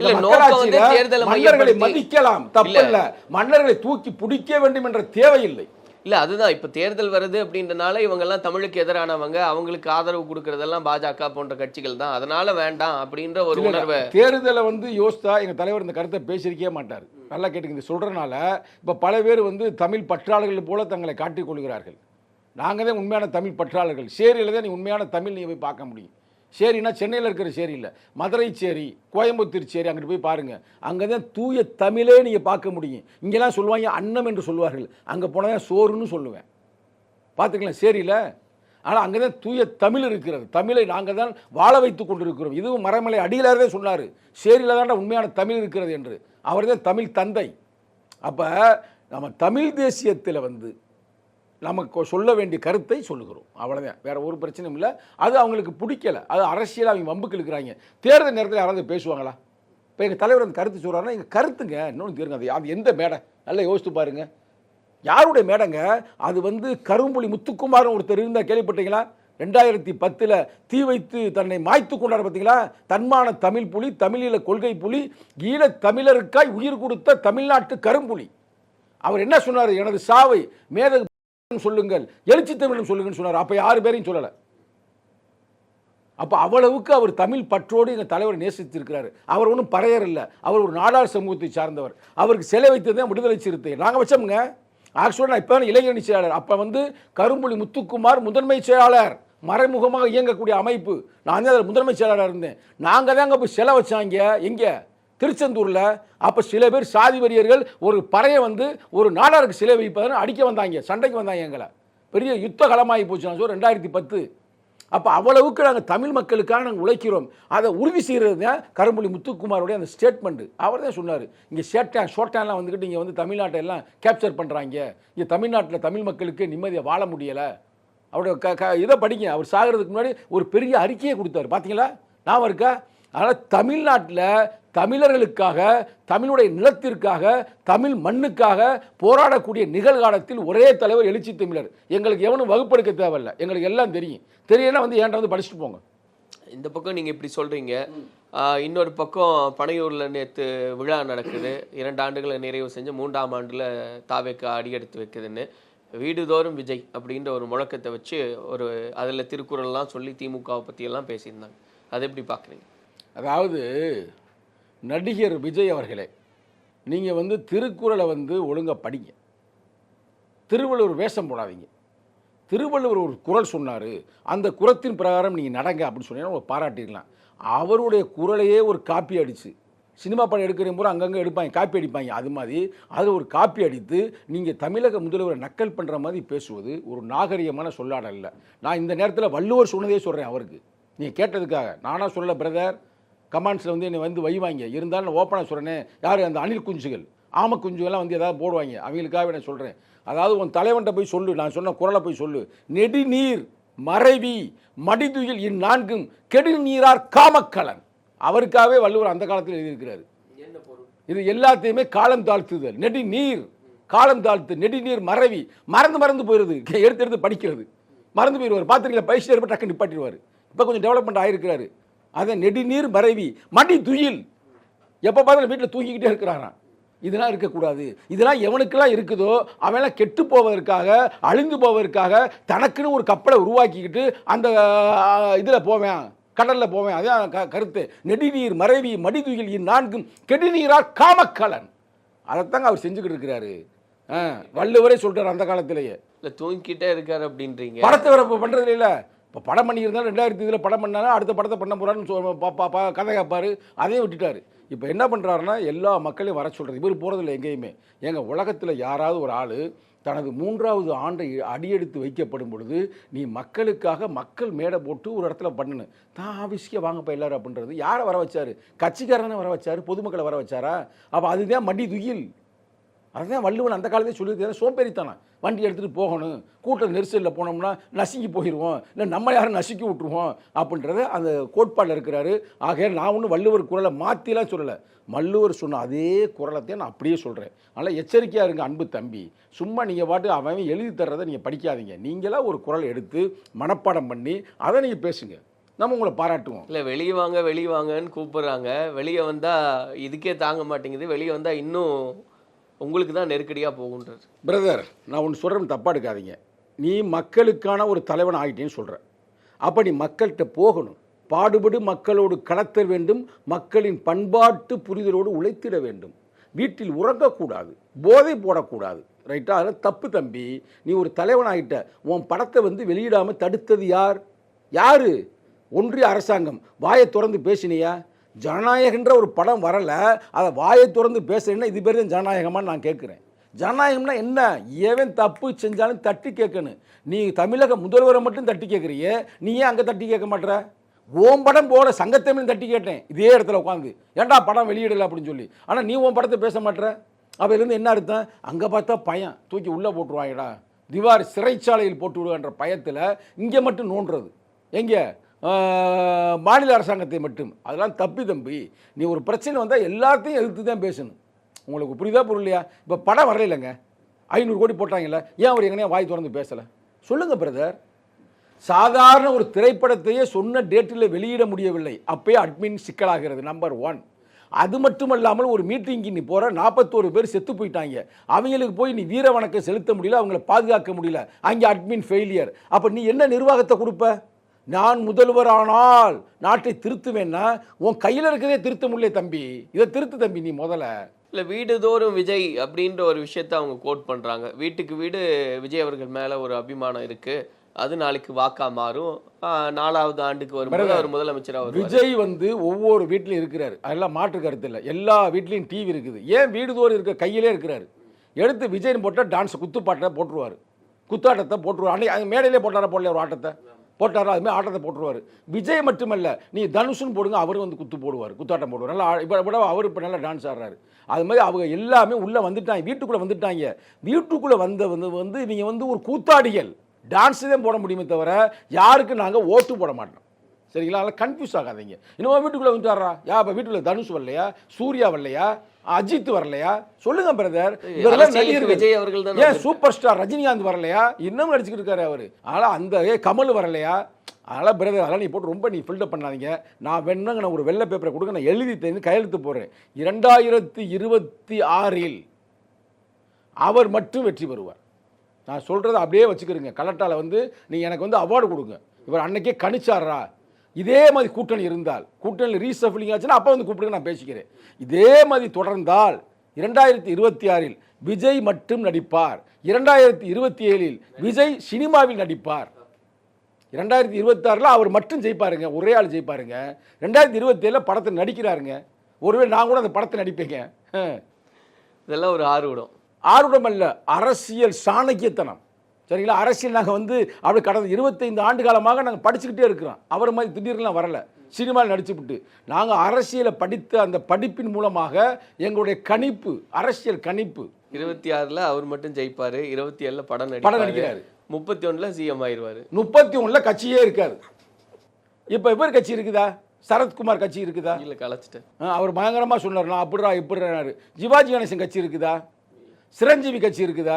மன்னர்களை மதிக்கலாம், தப்பல்ல. மன்னர்களை தூக்கி பிடிக்க வேண்டும் என்ற தேவையில்லை. இல்லை அதுதான் இப்போ தேர்தல் வருது அப்படின்றனால இவங்கெல்லாம் தமிழுக்கு எதிரானவங்க, அவங்களுக்கு ஆதரவு கொடுக்கறதெல்லாம் பாஜக போன்ற கட்சிகள் தான், அதனால வேண்டாம் அப்படின்ற ஒரு உணர்வை. தேர்தலை யோசித்தா எங்கள் தலைவர் இந்த கருத்தை பேசியிருக்கவே மாட்டார். நல்லா கேட்டுங்க, சொல்கிறனால இப்போ பல பேர் தமிழ் பற்றாளர்கள் போல தங்களை காட்டிக் கொள்கிறார்கள். நாங்கள் தான் உண்மையான தமிழ் பற்றாளர்கள். சேரியில் தான் நீ உண்மையான தமிழ் நீங்கள் போய் பார்க்க முடியும். சேரினா சென்னையில் இருக்கிற சேரி இல்லை, மதுரை சேரி, கோயம்புத்தூர் சேரி, அங்கிட்டு போய் பாருங்கள். அங்கே தான் தூய தமிழே நீங்கள் பார்க்க முடியும். இங்கெல்லாம் சொல்லுவாங்க அன்னம் என்று சொல்லுவார்கள், அங்கே போனால் தான் சோறுன்னு சொல்லுவேன். பார்த்துக்கலாம் சேரியில். ஆனால் அங்கே தான் தூய தமிழ் இருக்கிறது. தமிழை நாங்கள் தான் வாழ வைத்து கொண்டிருக்கிறோம். இதுவும் மறைமலை அடிகளாரே சொன்னார், சேரியில் தான் உண்மையான தமிழ் இருக்கிறது என்று. அவர் தான் தமிழ் தந்தை. அப்போ நம்ம தமிழ் தேசியத்தில் நமக்கு சொல்ல வேண்டிய கருத்தை சொல்லுகிறோம், அவ்வளோதான். வேறு ஒரு பிரச்சனையும் இல்லை. அது அவங்களுக்கு பிடிக்கலை, அது அரசியல் அவங்க வம்புக்கு இருக்கிறாங்க. தேர்தல் நேரத்தில் யாராவது பேசுவாங்களா? இப்போ எங்கள் தலைவர் அந்த கருத்து சொல்கிறாருன்னா எங்கள் கருத்துங்க இன்னொன்று தெரியுங்க. அது எந்த மேடை? நல்லா யோசித்து பாருங்க, யாருடைய மேடைங்க அது? கரும்புலி முத்துக்குமார் ஒருத்தர் இருந்தால் கேள்விப்பட்டீங்களா? 2010 தீ வைத்து தன்னை மாய்த்து கொண்டார் பார்த்தீங்களா? தன்மான தமிழ் புலி, தமிழீழ கொள்கை புலி, ஈழத் தமிழருக்காய் உயிர் கொடுத்த தமிழ்நாட்டு கரும்புலி. அவர் என்ன சொன்னார்? எனது சாவை மேத சொல்லுங்கள், எழுச்சி தமிழ் சொல்லுங்கன்னு சொன்னார். அப்போ யாரு பேரையும் சொல்லலை. அப்போ அவ்வளவுக்கு அவர் தமிழ் பற்றோடு எங்கள் தலைவர் நேசித்திருக்கிறார். அவர் ஒன்றும் பறையர் இல்லை, அவர் ஒரு நாடார் சமூகத்தை சார்ந்தவர். அவருக்கு சிலை வைத்தது தான் விடுதலை சிறுத்தை. நாங்கள் வச்சோம்ங்க. ஆக்சுவலாக நான் இப்போ இளைஞரணி செயலாளர். அப்போ கரும்புலி முத்துக்குமார் முதன்மை செயலாளர், மறைமுகமாக இயங்கக்கூடிய அமைப்பு. நான் தான் அதில் முதன்மை செயலாளராக இருந்தேன். நாங்கள் தாங்க போய் சிலை வச்சாங்க. எங்கே? திருச்செந்தூரில். அப்போ சில பேர் சாதி வரியர்கள் ஒரு பறையை ஒரு நாடாருக்கு சிலை வைப்பதுன்னு அடிக்க வந்தாங்க, சண்டைக்கு வந்தாங்க. எங்களை பெரிய யுத்த களமாகி போச்சு. நான் 2010. அப்போ அவ்வளவுக்கு நாங்கள் தமிழ் மக்களுக்காக நாங்கள் உழைக்கிறோம். அதை உறுதி செய்கிறது தான் கரும்புலி முத்துக்குமாரோடைய அந்த ஸ்டேட்மெண்ட். அவர் தான் சொன்னார், இங்கே ஷோட்டான்லாம் இங்கே தமிழ்நாட்டை எல்லாம் கேப்சர் பண்ணுறாங்க, இங்கே தமிழ்நாட்டில் தமிழ் மக்களுக்கு நிம்மதியாக வாழ முடியலை. அவருடைய இதை படிங்க. அவர் சாகிறதுக்கு முன்னாடி ஒரு பெரிய அறிக்கையை கொடுத்தாரு, பார்த்தீங்களா? ஞாபகம் இருக்கா? அதனால் தமிழ்நாட்டில் தமிழர்களுக்காக, தமிழுடைய நிலத்திற்காக, தமிழ் மண்ணுக்காக போராடக்கூடிய நிகழ்காலத்தில் ஒரே தலைவர் எழுச்சி தமிழர். எங்களுக்கு எவனும் வகுப்பெடுக்க தேவையில்லை, எங்களுக்கு எல்லாம் தெரியும். தெரியனா ஏன்டா படிச்சுட்டு போங்க. இந்த பக்கம் நீங்கள் இப்படி சொல்கிறீங்க, இன்னொரு பக்கம் பனையூரில் நேற்று விழா நடக்குது. 2 ஆண்டுகளை நிறைவு செஞ்சு 3ஆம் ஆண்டில் தாவேக்கா அடியெடுத்து வைக்குதுன்னு வீடுதோறும் விஜய் அப்படின்ற ஒரு முழக்கத்தை வச்சு அதில் திருக்குறள்லாம் சொல்லி திமுகவை பற்றியெல்லாம் பேசியிருந்தாங்க. அதை எப்படி பார்க்குறீங்க? அதாவது நடிகர் விஜய் அவர்களே, நீங்கள் திருக்குறளை ஒழுங்காக படிங்க. திருவள்ளுவர் வேஷம் போடாதீங்க. திருவள்ளுவர் ஒரு குறள் சொன்னார், அந்த குறத்தின் பிரகாரம் நீங்கள் நடங்க அப்படின்னு சொன்னீங்கன்னா உங்களை பாராட்டிடலாம். அவருடைய குறளையே ஒரு காப்பி அடித்து சினிமா படம் எடுக்கிற போது அங்கங்கே எடுப்பாங்க, காப்பி அடிப்பாங்க. அது மாதிரி அதில் ஒரு காப்பி அடித்து நீங்கள் தமிழக முதல்வரை நக்கல் பண்ணுற மாதிரி பேசுவது ஒரு நாகரிகமான சொல்லாடல் இல்லை. நான் இந்த நேரத்தில் வள்ளுவர் சொன்னதே சொல்கிறேன் அவருக்கு, நீங்கள் கேட்டதுக்காக. நானாக சொல்லலை பிரதர், கமெண்ட்ஸில் என்னை வைவாங்க. இருந்தாலும் நான் ஓப்பனாக சொல்கிறேனே, யார் அந்த அணில் குஞ்சுகள், ஆம குஞ்சுகள்லாம் ஏதாவது போடுவாங்க, அவங்களுக்காக நான் சொல்கிறேன். அதாவது உன் தலைவன்கிட்ட போய் சொல்லு, நான் சொன்ன குரலை போய் சொல்லு. நெடுநீர் மறைவி மடிதுயில் இந்நான்கும் கெடுநீரார் காமக்கலன். அவருக்காகவே வள்ளுவர் அந்த காலத்தில் எழுதியிருக்கிறாரு. இது எல்லாத்தையுமே காலம் தாழ்த்துதல். நெடுநீர் காலம் தாழ்த்து, நெடுநீர் மறைவி, மறந்து போயிடுது, எடுத்து படிக்கிறது மறந்து போயிடுவார். பார்த்துருக்கீங்களா? பயிற்சி ஏற்பட்டு டக்கு நிப்பாட்டிடுவார். இப்போ கொஞ்சம் டெவலப்மெண்ட் ஆகிருக்கிறாரு. அதை நெடுநீர் மறைவி மடி துயில், எப்போ பார்த்தாலும் வீட்டில் தூங்கிக்கிட்டே இருக்கிறாராம். இதெல்லாம் இருக்கக்கூடாது. இதெல்லாம் எவனுக்கெல்லாம் இருக்குதோ அவெல்லாம் கெட்டு போவதற்காக, அழிந்து போவதற்காக தனக்குன்னு ஒரு கப்பலை உருவாக்கிக்கிட்டு அந்த இதில் போவேன், கடலில் போவேன். அதான் கருத்து. நெடுநீர் மறைவி மடிதுயில் இந்நான்கும் கெடுநீரார் காமக்கலன். அதைத்தாங்க அவர் செஞ்சுக்கிட்டு இருக்கிறாரு. வள்ளுவரே சொல்றாரு அந்த காலத்திலேயே. இல்லை தூங்கிக்கிட்டே இருக்காரு அப்படின்றீங்க. படத்தை வர பண்ணுறது இல்லை. இப்போ படம் பண்ணியிருந்தாலும் 2000 படம் பண்ணாலும் அடுத்த படத்தை பண்ண போகிறான்னு கதை கேட்பார், அதையும் விட்டுட்டார். இப்போ என்ன பண்ணுறாருன்னா எல்லா மக்களையும் வர சொல்கிறது. இவர் போகிறதில்ல எங்கேயுமே. எங்கள் உலகத்தில் யாராவது ஒரு ஆள் தனது 3வது ஆண்டை அடியெடுத்து வைக்கப்படும் பொழுது நீ மக்களுக்காக மக்கள் மேடை போட்டு ஒரு இடத்துல பண்ணு, தான் ஆஃபீஸ்க்கே வாங்கப்போ எல்லோரும் அப்படின்றது. யாரை வர வச்சார்? கட்சிக்காரனை வர வச்சார், பொதுமக்களை வர வச்சாரா? அப்போ அதுதான் மடி துயில். அதுதான் வள்ளுவன் அந்த காலத்தையே சொல்லியிருக்காரு. சோம்பேறித்தானே, வண்டி எடுத்துகிட்டு போகணும், கூட்ட நெரிசலில் போனோம்னா நசுங்கி போயிடுவோம், இல்லை நம்ம யாரும் நசுக்கி விட்டுருவோம் அப்படின்றத அந்த கோட்பாடில் இருக்கிறாரு. ஆக நான் ஒன்றும் வள்ளுவர் குரலை மாற்றிலாம் சொல்லலை, வள்ளுவர் சொன்ன அதே குரலத்தை நான் அப்படியே சொல்கிறேன். அதனால் எச்சரிக்கையாக இருங்க அன்பு தம்பி. சும்மா நீங்கள் பாட்டு அவன் எழுதி தர்றதை நீங்கள் படிக்காதீங்க. நீங்களாக ஒரு குரலை எடுத்து மனப்பாடம் பண்ணி அதை நீங்கள் பேசுங்க, நம்ம உங்களை பாராட்டுவோம். இல்லை வெளியே வாங்கன்னு கூப்பிட்றாங்க, வெளியே வந்தால் இதுக்கே தாங்க மாட்டேங்குது, வெளியே வந்தால் இன்னும் உங்களுக்கு தான் நெருக்கடியாக போகுன்றது. பிரதர், நான் ஒன்று சொல்கிறேன், தப்பாக எடுக்காதீங்க. நீ மக்களுக்கான ஒரு தலைவன் ஆகிட்டேன்னு சொல்கிற. அப்போ நீ மக்கள்கிட்ட போகணும், பாடுபடு, மக்களோடு கடத்தல் வேண்டும், மக்களின் பண்பாட்டு புரிதலோடு உழைத்திட வேண்டும், வீட்டில் உறங்கக்கூடாது, போதை போடக்கூடாது. ரைட்டா? அதில் தப்பு தம்பி. நீ ஒரு தலைவன் ஆகிட்ட. உன் படத்தை வெளியிடாமல் தடுத்தது யார்? யார்? ஒன்றிய அரசாங்கம். வாயை திறந்து பேசினியா? ஜனநாயகன்ற ஒரு படம் வரலை, அதை வாயை திறந்து பேசுறேன்னா இது பேர் தான் ஜனநாயகமான்னு நான் கேட்குறேன். ஜனநாயகம்னா என்ன? ஏவன் தப்பு செஞ்சாலும் தட்டி கேட்கணும். நீ தமிழக முதல்வரை மட்டும் தட்டி கேட்குறியே, நீ ஏன் அங்கே தட்டி கேட்க மாட்டேற? ஓம் படம் போட சங்கத்தமிழ் தட்டி கேட்டேன் இதே இடத்துல உட்காந்து, ஏன்டா படம் வெளியிடலை அப்படின்னு சொல்லி. ஆனால் நீ உன் படத்தை பேச மாட்டேற. அவையிலேருந்து என்ன அர்த்தம்? அங்கே பார்த்தா பையன் தூக்கி உள்ளே போட்டுருவாங்கடா, திவார் சிறைச்சாலையில் போட்டு விடுவான்ற பயத்தில் இங்கே மட்டும் நோண்டுறது. எங்கே? மாநில அரசாங்கத்தை மட்டும். அதெல்லாம் தப்பி தம்பி. நீ ஒரு பிரச்சனை வந்தால் எல்லாத்தையும் எதிர்த்து தான் பேசணும். உங்களுக்கு புரியுதா பொருளையா? இப்போ படம் வரலைங்க, 500 கோடி போட்டாங்கல்ல, ஏன் அவர் எங்கனையா வாய் திறந்து பேசலை? சொல்லுங்கள் பிரதர். சாதாரண ஒரு திரைப்படத்தையே சொன்ன டேட்டில் வெளியிட முடியவில்லை, அப்பயே அட்மின் சிக்கலாகிறது. நம்பர் 1. அது மட்டும் இல்லாமல் ஒரு மீட்டிங்கு நீ போகிற, 41 பேர் செத்து போயிட்டாங்க, அவங்களுக்கு போய் நீ வீர வணக்கம் செலுத்த முடியல, அவங்கள பாதுகாக்க முடியல, அங்கே அட்மின் ஃபெயிலியர். அப்போ நீ என்ன நிர்வாகத்தை கொடுப்ப? நான் முதல்வரானால் நாட்டை திருத்துவேன்னா உன் கையில் இருக்கிறதே திருத்த முடியல தம்பி. இதை திருத்து தம்பி நீ முதல்ல. இல்லை, வீடுதோறும் விஜய் அப்படின்ற ஒரு விஷயத்த அவங்க கோட் பண்ணுறாங்க. வீட்டுக்கு வீடு விஜய் அவர்கள் மேலே ஒரு அபிமானம் இருக்குது, அது நாளைக்கு வாக்கா மாறும், 4வது ஆண்டுக்கு வரும்போது அவர் முதலமைச்சராக. விஜய் ஒவ்வொரு வீட்லையும் இருக்கிறாரு, அதெல்லாம் மாற்று கருத்து இல்லை. எல்லா வீட்லேயும் டிவி இருக்குது. ஏன் வீடுதோறும் இருக்க கையிலே இருக்கிறாரு. எடுத்து விஜய்னு போட்டால் டான்ஸ் குத்துப்பாட்டை போட்டுருவார், குத்தாட்டத்தை போட்டுருவார். அன்னைக்கு மேடையிலே போட்டாரா போடல ஒரு ஆட்டத்தை போட்டாரா, அதுமாதிரி ஆட்டத்தை போட்டுருவார். விஜய் மட்டுமல்ல, நீ தனுஷுன்னு போடுங்க, அவரும் குத்து போடுவார், குத்தாட்டம் போடுவார். நல்லா இப்போ அவர் இப்போ நல்லா டான்ஸ் ஆடுறாரு. அது மாதிரி அவங்க எல்லாமே உள்ளே வந்துட்டாங்க, வீட்டுக்குள்ளே வந்துட்டாங்க. வீட்டுக்குள்ளே நீங்கள் ஒரு கூத்தாடிகள் டான்ஸ் தான் போட முடியுமே தவிர யாருக்கு நாங்கள் ஓட்டு போட மாட்டோம். சரிங்களா? அதெல்லாம் கன்ஃபியூஸ் ஆகாதீங்க. இன்னும் வீட்டுக்குள்ளே வந்துட்டாரா? இப்போ வீட்டுக்குள்ள தனுஷ் வரலையா, சூர்யா வரலையா, அஜித் வரலையா? சொல்லுங்க பிரதர். விஜய் அவர்கள் தான் ஏன் சூப்பர் ஸ்டார் ரஜினிகாந்த் வரலையா? இன்னும் நடிச்சுக்கிட்டு இருக்காரு அவரு. அதனால் அந்த கமல் வரலையா? அதனால் பிரதர், அதெல்லாம் நீ போட்டு ரொம்ப ஃபில்டப் பண்ணாதீங்க. நான் வேணுங்க, நான் ஒரு வெள்ளை பேப்பரை கொடுக்க, நான் எழுதி கையெழுத்து போடுறேன். 2026 அவர் மட்டும் வெற்றி பெறுவார். நான் சொல்கிறத அப்படியே வச்சுக்கிறேங்க. கலெக்டாவில் நீங்கள் எனக்கு அவார்டு கொடுங்க. இவர் அன்னைக்கே கணிச்சாரா? இதே மாதிரி கூட்டணி இருந்தால், கூட்டணியில் ரீசஃபிலிங் ஆச்சுன்னா அப்போ கூப்பிடுங்க, நான் பேசிக்கிறேன். இதே மாதிரி தொடர்ந்தால் 2026 விஜய் மட்டும் நடிப்பார். 2027 விஜய் சினிமாவில் நடிப்பார். 2026 அவர் மட்டும் ஜெயிப்பாருங்க, ஒரே ஆள் ஜெயிப்பாருங்க. 2027 படத்தை நடிக்கிறாருங்க. ஒருவேளை நான் கூட அந்த படத்தை நடிப்பேங்க. இதெல்லாம் ஒரு ஆர்வம் அல்ல, அரசியல் சாணக்கியத்தனம். சரிங்களா? அரசியல் நாங்கள் அப்படி கடந்த 25 ஆண்டு காலமாக நாங்கள் படிச்சுக்கிட்டே இருக்கிறோம். அவர் மாதிரி திடீர்லாம் வரலை, சினிமாவில் நடிச்சுவிட்டு. நாங்கள் அரசியலை படித்த அந்த படிப்பின் மூலமாக எங்களுடைய கணிப்பு, அரசியல் கணிப்பு. 26 அவர் மட்டும் ஜெயிப்பார், 27 படம் நடிக்கிறாரு, 31 சிஎம் ஆயிடுவார், 31 கட்சியே இருக்காது. இப்போ இவர் கட்சி இருக்குதா? சரத்குமார் கட்சி இருக்குதா? இல்லை, கலைச்சிட்டேன். அவர் பயங்கரமாக சொன்னார், நான் அப்படிடா இப்படிறாரு. சிவாஜி கணேசன் கட்சி இருக்குதா? சிரஞ்சீவி கட்சி இருக்குதா?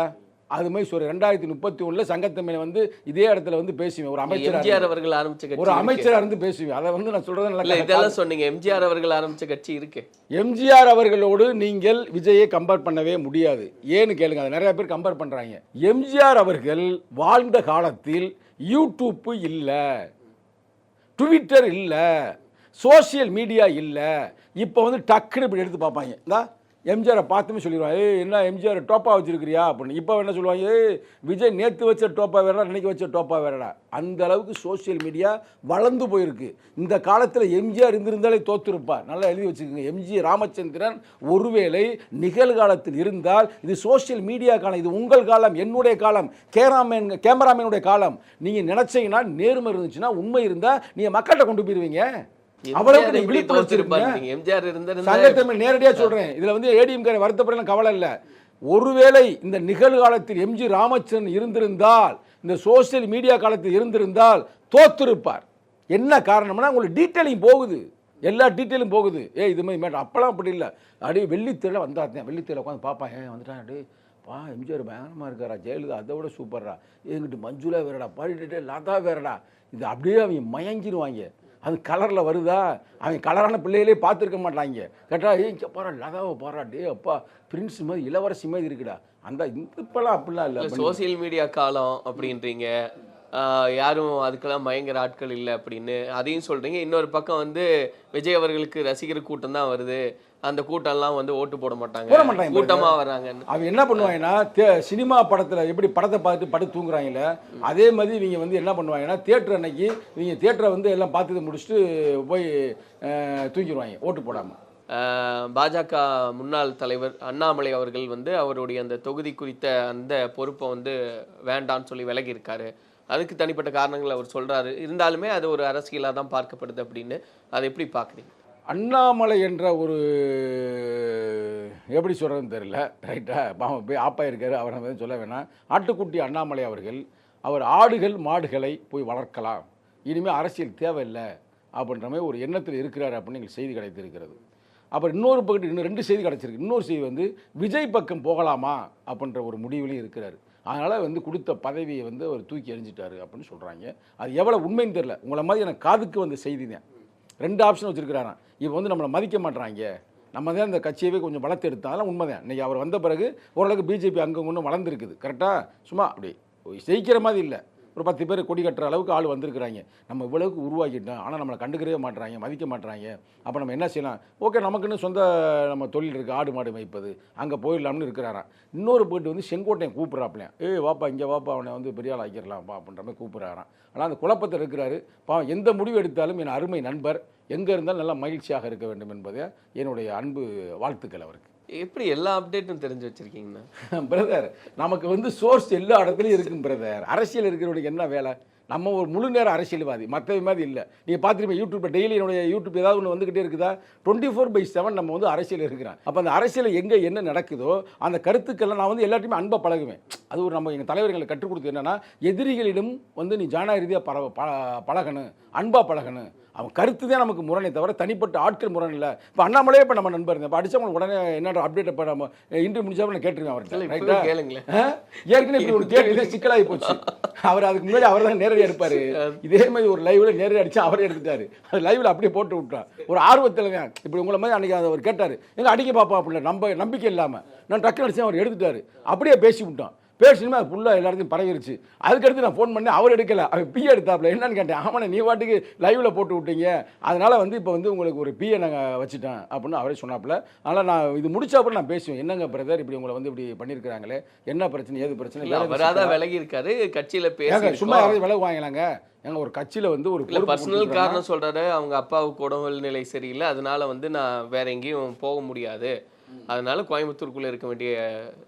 அது மாதிரி சொல்ற 2031 சங்கத்தமிழை இதே இடத்துல பேசுவேன். ஒரு அமைச்சர் எம்ஜிஆர் அவர்கள் ஆரம்பிச்ச கட்சி, ஒரு அமைச்சரா இருந்து பேசுவேன். அதை நான் சொல்றது நல்லா இதெல்லாம் சொன்னீங்க. எம்ஜிஆர் அவர்கள் ஆரம்பிச்ச கட்சி இருக்கு. எம்ஜிஆர் அவர்களோடு நீங்கள் விஜயை கம்பேர் பண்ணவே முடியாது. ஏன்னு கேளுங்க, அதை நிறைய பேர் கம்பேர் பண்றாங்க. எம்ஜிஆர் அவர்கள் வாழ்ந்த காலத்தில் யூடியூப் இல்ல, ட்விட்டர் இல்ல, சோசியல் மீடியா இல்ல. இப்போ டக்குன்னு இப்படி எடுத்து பார்ப்பாங்க, இந்தா எம்ஜிஆரை பார்த்துமே சொல்லிடுவாங்க, என்ன எம்ஜிஆர் டோப்பா வச்சிருக்கிறியா அப்படின்னு. இப்போ என்ன சொல்லுவாங்க, விஜய் நேற்று வச்ச டோப்பா வேறடா, இன்னைக்கு வச்ச டோப்பா வேறடா. அந்த அளவுக்கு சோசியல் மீடியா வளர்ந்து போயிருக்கு. இந்த காலத்தில் எம்ஜிஆர் இருந்திருந்தாலே தோற்றுருப்பார். நல்லா எழுதி வச்சுக்கோங்க. எம்ஜி ராமச்சந்திரன் ஒருவேளை நிகழ்காலத்தில் இருந்தால், இது சோசியல் மீடியா காலம், இது உங்கள் காலம், என்னுடைய காலம், கேமராமேனுடைய காலம். நீங்கள் நினைச்சீங்கன்னா, நேர்மை இருந்துச்சுன்னா, உண்மை இருந்தால் நீங்கள் மக்கள்கிட்ட கொண்டு போயிருவீங்க. நேரடியா சொல்றேன். இதுல ஏடிஎம் வருத்தப்பட கவலை இல்ல. ஒருவேளை இந்த நிகழ்காலத்தில் எம்ஜி ராமச்சந்திரன் இருந்திருந்தால், இந்த சோசியல் மீடியா காலத்தில் இருந்திருந்தால் தோத்திருப்பார். என்ன காரணம்னா, உங்களுக்கு டீட்டெயிலிங் போகுது, எல்லா டீட்டெயிலும் போகுது. இது மாதிரி மேடம் அப்பெல்லாம் அப்படி இல்லை. அப்படியே வெள்ளித்திரையில வந்தாத்தேன், வெள்ளித்திரையில உட்காந்து பார்ப்பான், வந்துட்டான், அப்படியே பா எம்ஜிஆர் பயங்கரமாக இருக்காரா, ஜெயலலிதா அதை விட சூப்பர்ரா, எங்கிட்டு மஞ்சுளா வேறடா, பாடிட்டே லதா வேறடா. இது அப்படியே அவங்க மயங்கிடுவாங்க. அது கலரில் வருதா? அவங்க கலரான பிள்ளைகளே பார்த்துருக்க மாட்டாங்க. கேட்டால் இங்கே பாரா லதாவை பாரா, டே அப்பா பிரின்ஸ் மாதிரி இளவரசி மாதிரி இருக்குடா. அந்த இப்பெல்லாம் அப்படிலாம் இல்லை. சோசியல் மீடியா காலம் அப்படின்றீங்க, யாரும் அதுக்கெல்லாம் பயங்கர ஆட்கள் இல்லை அப்படின்னு அதையும் சொல்கிறீங்க. இன்னொரு பக்கம் வந்து விஜய் அவர்களுக்கு ரசிகர் கூட்டம் தான் வருது, அந்த கூட்டம்லாம் வந்து ஓட்டு போட மாட்டாங்க, கூட்டமாக வர்றாங்கன்னு. அவங்க என்ன பண்ணுவாங்கன்னா, சினிமா படத்தில் எப்படி படத்தை பார்த்துட்டு படுத்து தூங்குறாங்கல்ல, அதே மாதிரி இவங்க வந்து என்ன பண்ணுவாங்கன்னா, தியேட்டர் அன்னைக்கு இவங்க தியேட்டரை வந்து எல்லாம் பார்த்துட்டு முடிச்சுட்டு போய் தூங்கிடுவாங்க ஓட்டு போடாமல். பாஜக முன்னாள் தலைவர் அண்ணாமலை அவர்கள் வந்து அவருடைய அந்த தொகுதி குறித்த அந்த பொறுப்பை வந்து வேண்டான்னு சொல்லி விலகி இருக்காரு. அதுக்கு தனிப்பட்ட காரணங்கள் அவர் சொல்றாரு. இருந்தாலுமே அது ஒரு அரசியலாக தான் பார்க்கப்படுது அப்படின்னு அதை எப்படி பார்க்குறீங்க? அண்ணாமலை என்ற ஒரு எப்படி சொல்கிறதுன்னு தெரியல, ரைட்டா? பாவம் போய் ஆப்பா இருக்காரு, அவரை வந்து சொல்ல வேணாம். ஆட்டுக்குட்டி அண்ணாமலை அவர்கள் அவர் ஆடுகள் மாடுகளை போய் வளர்க்கலாம், இனிமேல் அரசியல் தேவையில்லை அப்படின்ற மாதிரி ஒரு எண்ணத்தில் இருக்கிறார் அப்படின்னு எங்களுக்கு செய்தி கிடைத்திருக்கிறது. அப்புறம் இன்னொரு பக்கம் இன்னும் 2 செய்தி கிடச்சிருக்கு. இன்னொரு செய்தி வந்து விஜய் பக்கம் போகலாமா அப்படின்ற ஒரு முடிவுலையும் இருக்கிறார். அதனால் வந்து கொடுத்த பதவியை வந்து அவர் தூக்கி எறிஞ்சிட்டாரு அப்படின்னு சொல்கிறாங்க. அது எவ்வளோ உண்மைன்னு தெரியல. உங்களை மாதிரி எனக்கு காதுக்கு வந்த செய்தி தான். 2 ஆப்ஷன் வச்சுருக்கிறாராம். இப்போ வந்து நம்மளை மதிக்க மாட்டுறாங்க, நம்ம தான் இந்த கட்சியவே கொஞ்சம் வளர்த்து எடுத்தோம். அதெல்லாம் உண்மை தான். இன்றைக்கி அவர் வந்த பிறகு ஓரளவுக்கு பிஜேபி அங்கே ஒன்று வளர்ந்துருக்குது. கரெக்டாக சும்மா அப்படி ஜெயிக்கிற மாதிரி இல்லை, ஒரு 10 பேர் கொடி கட்டுற அளவுக்கு ஆள் வந்திருக்கிறாங்க. நம்ம இவ்வளவுக்கு உருவாக்கிட்டோம், ஆனால் நம்மளை கண்டுக்கவே மாட்டுறாங்க, மதிக்க மாட்டுறாங்க. அப்போ நம்ம என்ன செய்யலாம்? ஓகே, நமக்குன்னு சொந்த நம்ம தொழில் இருக்குது, ஆடு மாடு மேய்ப்பது, அங்கே போயிடலாம்னு இருக்கிறாராம். இன்னொரு போய்ட்டு வந்து செங்கோட்டையன் கூப்பிட்றாப்லையாம், வாப்பா இங்கே வாப்பா, அவனை வந்து பெரிய ஆள் ஆக்கிடலாம்ப்பா அப்படின்ற மாதிரி கூப்பிட்றாராம். ஆனால் அந்த குழப்பத்தில் இருக்கிறாரு. பாவம், எந்த முடிவு எடுத்தாலும் என் அருமை நண்பர் எங்கே இருந்தாலும் நல்லா மகிழ்ச்சியாக இருக்க வேண்டும் என்பதே என்னுடைய அன்பு வாழ்த்துக்கள் அவருக்கு. எப்படி எல்லா அப்டேட்டும் தெரிஞ்சு வச்சிருக்கீங்கண்ணா? பிரதர், நமக்கு வந்து சோர்ஸ் எல்லா இடத்துலையும் இருக்கும் பிரதர். அரசியல் இருக்கிறவனுக்கு என்ன வேலை? நம்ம ஒரு முழு நேரம் அரசியல்வாதி, மற்ற மாதிரி இல்லை. நீங்கள் பார்த்துருப்பீங்க யூடியூப்பில் டெய்லி என்னுடைய யூடியூப் ஏதாவது ஒன்று வந்துக்கிட்டே இருக்குதா? 24/7 நம்ம வந்து அரசியல் இருக்கிறான். அப்போ அந்த அரசியல் எங்கே என்ன நடக்குதோ அந்த கருத்துக்கெல்லாம் நான் வந்து எல்லாத்தையுமே அன்பாக பழகுவேன். அது ஒரு நம்ம எங்கள் தலைவர்களை கற்றுக் கொடுத்து என்னென்னா, எதிரிகளிடம் வந்து நீ ஜனரீதியாக பழகணும், அன்பாக பழகணும். அவன் கருத்து தான் நமக்கு முரணை தவிர தனிப்பட்ட ஆட்கள் முரண் இல்லை. இப்போ அண்ணாமலையே இப்போ நம்ம நண்பர் இருந்தேன், இப்போ அடிச்சவங்களுக்கு உடனே என்னோட அப்டேட் இப்போ நம்ம இன்டர்வியூ முடிச்சாலும் நான் கேட்டுருவேன் அவர்கிட்ட. கேளுங்களேன், ஏற்கனவே இப்படி ஒரு கேள்வி சிக்கலாகி போச்சு. அவர் அதுக்கு முன்னாடி அவர் தான் நேரடியாக எடுப்பார். இதே மாதிரி ஒரு லைவ்ல நேரடியாக அடிச்சு அவரே எடுத்துட்டாரு. அது லைவ்ல அப்படியே போட்டு விட்டார். ஒரு ஆர்வத்தில் தான் இப்படி உங்களை மாதிரி அன்றைக்கி அவர் கேட்டார், எங்கே அடிக்க பார்ப்போம் அப்படின்னா நம்பிக்கை இல்லாமல் நான் டக்குனு அடிச்சு அவர் எடுத்துட்டாரு. அப்படியே பேசி விட்டோம். பேசணுமே அது ஃபுல்லாக எல்லாத்தையும் பரவிருச்சு. அதுக்கடுத்து நான் ஃபோன் பண்ணி அவர் எடுக்கலை, அவர் பிஏ எடுத்தாப்புல. என்னன்னு கேட்டேன், ஆமாண்ணே நீ வாட்டுக்கு லைவில் போட்டு விட்டீங்க, அதனால் வந்து இப்போ வந்து உங்களுக்கு ஒரு பிஏ நாங்கள் வச்சுட்டேன் அப்படின்னு அவரே சொன்னாப்புல. அதனால் நான் இது முடிச்ச அப்புறம் நான் பேசுவேன், என்னங்க பிரதர் இப்படி உங்களை வந்து இப்படி பண்ணியிருக்கிறாங்களே, என்ன பிரச்சனை ஏது பிரச்சனை? அவராதான் விலகி இருக்காரு கட்சியில் பேச. சும்மா யாராவது விலகு வாங்கலாங்க? எங்க ஒரு கட்சியில் வந்து ஒரு பர்சனல் காரணம் சொல்கிறாரு, அவங்க அப்பாவுக்கு உடல் நிலை சரியில்லை, அதனால வந்து நான் வேற எங்கேயும் போக முடியாது, அதனால கோயம்புத்தூருக்குள்ளே இருக்க வேண்டிய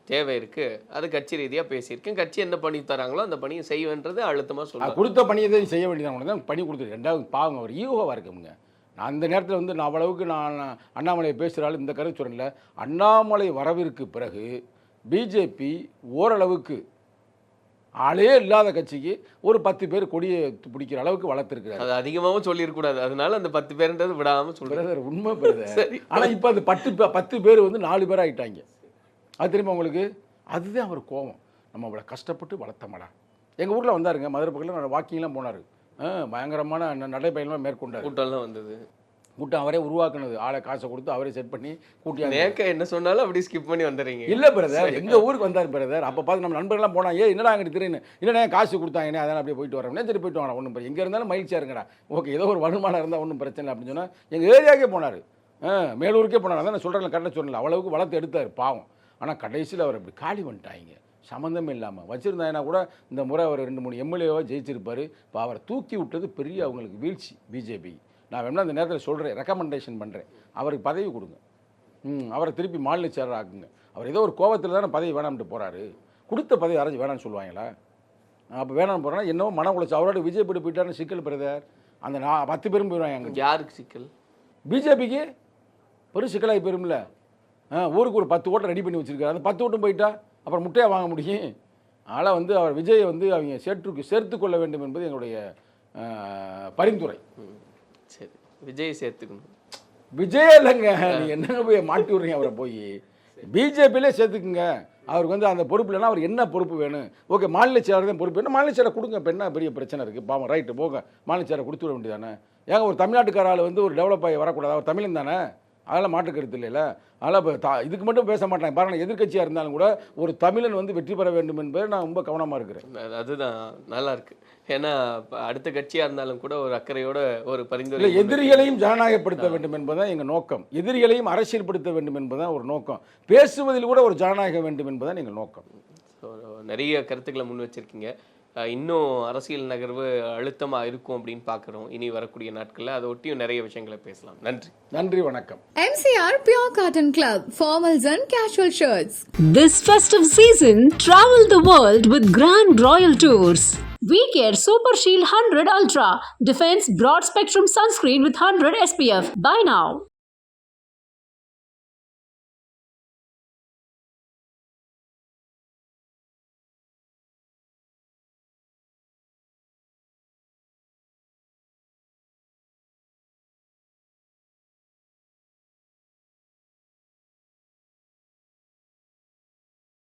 தேவை இருக்கு, அது கட்சி ரீதியாக பேசியிருக்கேன், கட்சி என்ன பண்ணி தராங்களோ அந்த பணியை செய்வேன்றது அழுத்தமாக சொல்லுவாங்க. கொடுத்த பணியை தான் செய்ய வேண்டியது தான் பணி கொடுத்துருக்கு. 2வது பாவங்க அவர் ஈகோவாக இருக்குங்க. நான் அந்த நேரத்தில் வந்து நான் அவ்வளவுக்கு நான் அண்ணாமலையை பேசுகிறாலும் இந்த கருத்து சொல்லல. அண்ணாமலை வரவிற்கு பிறகு பிஜேபி ஓரளவுக்கு ஆளே இல்லாத கட்சிக்கு ஒரு 10 பேர் கொடியை பிடிக்கிற அளவுக்கு வளர்த்துருக்காரு. அது அதிகமாகவும் சொல்லியிருக்கூடாது, அதனால அந்த 10 பேருன்றது விடாமல் சொல்கிறார். உண்மை பிரதர். ஆனால் இப்போ அந்த 10 பேர் வந்து 4 பேர் ஆகிட்டாங்க. அது தெரியுமா உங்களுக்கு? அதுதான் அவர் கோபம். நம்ம அவ்வளோ கஷ்டப்பட்டு வளர்த்தமாடா. எங்கள் ஊரில் வந்தாருங்க, மதுரை பக்கத்தில் வாக்கிங்லாம் போனார், பயங்கரமான நடைபயணமாக மேற்கொண்டார். கூட்டம்லாம் வந்தது. கூட்டம் அவரே உருவாக்குனது, ஆளை காசை கொடுத்து அவரே செட் பண்ணி கூட்டி நேக்க என்ன சொன்னாலும் அப்படி ஸ்கிப் பண்ணி வந்துடுறீங்க. இல்லை பிரதர், எங்கள் ஊருக்கு வந்தார் பிரதர். அப்போ பார்த்து நம்ம நண்பர்கள்லாம் போனால், என்னடா அங்கே திடீர்னு இல்லைண்ணே காசு கொடுத்தாங்கண்ணே, அதெல்லாம் அப்படியே போயிட்டு வரேன், சரி போயிட்டு வாங்க, ஒன்றும் எங்கே இருந்தாலும் மகிழ்ச்சியாக இருங்கடா, ஓகே ஏதோ ஒரு வருமானம் இருந்தால் ஒன்றும் பிரச்சனை இல்லை அப்படின்னு சொன்னால் எங்கள் ஏரியாவுக்கே போனார், மேலூருக்கே போனார். அதான் நான் சொல்கிறேன், கரெக்டாக சொல்லலை, அவ்வளவுக்கு வளர்த்து எடுத்தார் பாவம். ஆனால் கடைசியில் அவர் அப்படி காலி பண்ணிட்டாங்க, சம்மந்தமே இல்லாமல் வச்சுருந்தாங்கன்னா கூட இந்த முறை அவர் 2-3 எம்எல்ஏவாக ஜெயிச்சிருப்பார். இப்போ அவரை தூக்கி விட்டது பெரிய அவங்களுக்கு வீழ்ச்சி பிஜேபி. நான் வேணா அந்த நேரத்தில் சொல்கிறேன், ரெக்கமெண்டேஷன் பண்ணுறேன், அவருக்கு பதவி கொடுங்க, அவரை திருப்பி மாநில செயலர் ஆக்குங்க. அவர் ஏதோ ஒரு கோபத்தில் தானே பதவி வேணாம்ட்டு போகிறாரு, கொடுத்த பதவி யாராச்சும் வேணான்னு சொல்லுவாங்களா? அப்போ வேணாம்னு போகிறேன்னா என்னவோ மன உழைச்சி அவரோட விஜய் போட்டு போயிட்டாருன்னு சிக்கல் பிரதர். அந்த 10 பேரும் போயிடுவாங்க. அங்கே யாருக்கு சிக்கல்? பிஜேபிக்கு பெரும் சிக்கலாகி போயிரும்ல. ஊருக்கு ஒரு 10 ஓட்டை ரெடி பண்ணி வச்சுருக்காரு, அந்த 10 ஓட்டும் போயிட்டா அப்புறம் முட்டையாக வாங்க முடியும். அதனால் வந்து அவர் விஜயை வந்து அவங்க சேர்த்து கொள்ள வேண்டும் என்பது எங்களுடைய பரிந்துரை. சரி, விஜய் சேர்த்துக்கணும். விஜய் இல்லைங்க, நீ என்னங்க போய் மாட்டி விடுறீங்க அவரை, போய் பிஜேபியிலே சேர்த்துக்குங்க. அவருக்கு வந்து அந்த பொறுப்பு இல்லைன்னா அவர் என்ன பொறுப்பு வேணும்? ஓகே, மாநில செயலாளர் தான் பொறுப்பு வேணும், மாநில செயலர் கொடுங்க. இப்போ என்ன பெரிய பிரச்சனை இருக்குது? பாவம், ரைட்டு போங்க, மாநில செயலர் கொடுத்து விட வேண்டியதானே. ஏங்க ஒரு தமிழ்நாட்டுக்கார ஆள் வந்து ஒரு டெவலப் ஆகி வரக்கூடாது? அவர் தமிழன் தானே, அதெல்லாம் மாற்று கருத்து இல்லைல்ல. அதனால் இப்போ இதுக்கு மட்டும் பேச மாட்டாங்க பாருங்கள். எதிர்க்கட்சியாக இருந்தாலும் கூட ஒரு தமிழன் வந்து வெற்றி பெற வேண்டும் என்பதை நான் ரொம்ப கவனமாக இருக்கிறேன். அதுதான் நல்லா இருக்கு. ஏன்னா அடுத்த கட்சியாக இருந்தாலும் கூட ஒரு அக்கறையோட ஒரு பரிந்துரை. இல்லை, எதிரிகளையும் ஜனநாயகப்படுத்த வேண்டும் என்பதுதான் எங்கள் நோக்கம். எதிரிகளையும் அரசியல்படுத்த வேண்டும் என்பதுதான் ஒரு நோக்கம். பேசுவதில் கூட ஒரு ஜனநாயகம் வேண்டும் என்பதுதான் எங்கள் நோக்கம். ஸோ நிறைய கருத்துக்களை முன் வச்சிருக்கீங்க. இன்னும் அரசியல் நகர்வு அழுத்தமாக இருக்கும் அப்படின்னு பார்க்குறோம் இனி வரக்கூடிய நாட்களில். அதை ஒட்டியும் நிறைய விஷயங்களை பேசலாம். நன்றி. நன்றி, வணக்கம். MCR Pure Cotton Club, formals and casual shirts. This festive season, travel the world with Grand Royal Tours. We care Super Shield 100 Ultra. Defense broad spectrum sunscreen with 100 SPF. Buy now.